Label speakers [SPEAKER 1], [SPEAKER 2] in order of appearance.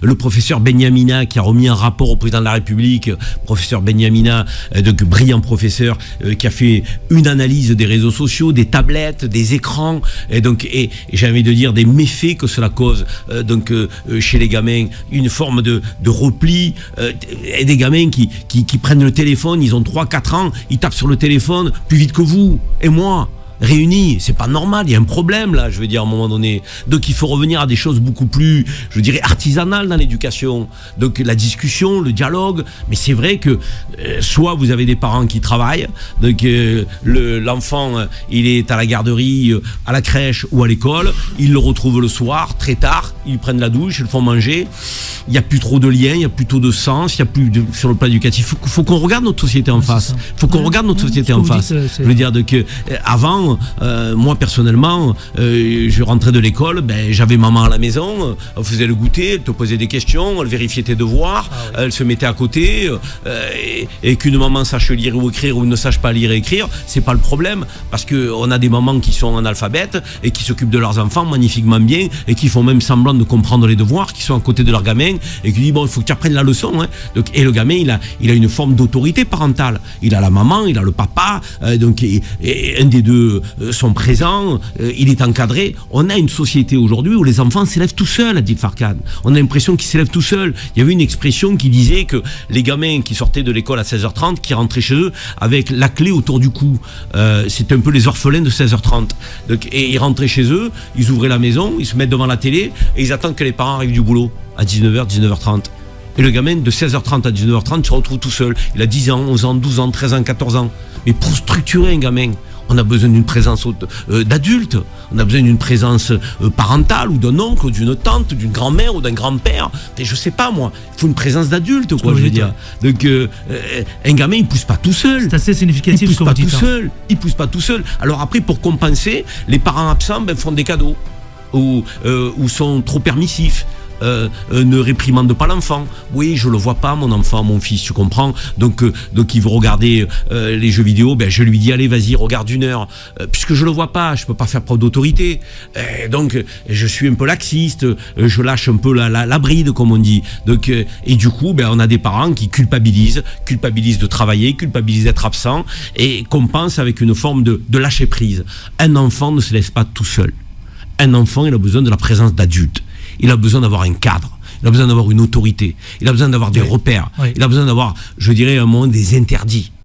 [SPEAKER 1] Le professeur Benyamina qui a remis un rapport au président de la République, professeur Benyamina, donc brillant professeur, qui a fait une analyse des réseaux sociaux, des tablettes, des écrans, et j'ai envie de dire des méfaits que cela cause chez les gamins, une forme de repli, et des gamins qui prennent le téléphone, ils ont 3-4 ans, ils tapent sur le téléphone plus vite que vous et moi. Réunis, c'est pas normal, il y a un problème là, je veux dire, à un moment donné. Donc il faut revenir à des choses beaucoup plus, je dirais, artisanales dans l'éducation. Donc la discussion, le dialogue, mais c'est vrai que soit vous avez des parents qui travaillent, donc l'enfant, il est à la garderie, à la crèche ou à l'école, ils le retrouvent le soir, très tard, ils prennent la douche, ils le font manger, il n'y a plus trop de liens, il n'y a plus trop de sens, il n'y a plus sur le plan éducatif. Faut qu'on regarde notre société en face. Faut qu'on regarde notre société en face. Je veux dire, avant, moi personnellement, je rentrais de l'école, j'avais maman à la maison, elle faisait le goûter, elle te posait des questions, elle vérifiait tes devoirs, elle se mettait à côté, et qu'une maman sache lire ou écrire ou ne sache pas lire et écrire, c'est pas le problème, parce qu'on a des mamans qui sont analphabètes et qui s'occupent de leurs enfants magnifiquement bien et qui font même semblant de comprendre les devoirs, qui sont à côté de leur gamin et qui disent bon, il faut que tu apprennes la leçon, hein. Donc, et le gamin, il a une forme d'autorité parentale, il a la maman, il a le papa, et un des deux sont présents, il est encadré. On a une société aujourd'hui où les enfants s'élèvent tout seuls, a dit Farkan. On a l'impression qu'ils s'élèvent tout seuls. Il y avait une expression qui disait que les gamins qui sortaient de l'école à 16h30, qui rentraient chez eux avec la clé autour du cou, c'était un peu les orphelins de 16h30. Donc, et ils rentraient chez eux, ils ouvraient la maison, ils se mettent devant la télé et ils attendent que les parents arrivent du boulot à 19h, 19h30. Et le gamin de 16h30 à 19h30 se retrouve tout seul. Il a 10 ans, 11 ans, 12 ans, 13 ans, 14 ans. Mais pour structurer un gamin, on a besoin d'une présence d'adulte, on a besoin d'une présence parentale ou d'un oncle, d'une tante, d'une grand-mère ou d'un grand-père. Et je sais pas moi, il faut une présence d'adulte, quoi, je veux dire. Donc un gamin, il pousse pas tout seul.
[SPEAKER 2] C'est assez significatif.
[SPEAKER 1] Il pousse pas tout seul. Il pousse pas tout seul. Alors après, pour compenser, les parents absents font des cadeaux ou sont trop permissifs. Ne réprimande pas l'enfant. Oui, je le vois pas, mon enfant, mon fils, tu comprends. Donc il veut regarder les jeux vidéo. Je lui dis allez, vas-y, regarde 1 heure, puisque je le vois pas, je peux pas faire preuve d'autorité. Donc je suis un peu laxiste, je lâche un peu la bride, comme on dit. Donc et du coup, on a des parents qui culpabilisent de travailler, culpabilisent d'être absent et compensent avec une forme de lâcher prise. Un enfant ne se laisse pas tout seul. Un enfant, il a besoin de la présence d'adultes. Il a besoin d'avoir un cadre, il a besoin d'avoir une autorité, il a besoin d'avoir des repères, il a besoin d'avoir, je dirais, à un moment des interdits.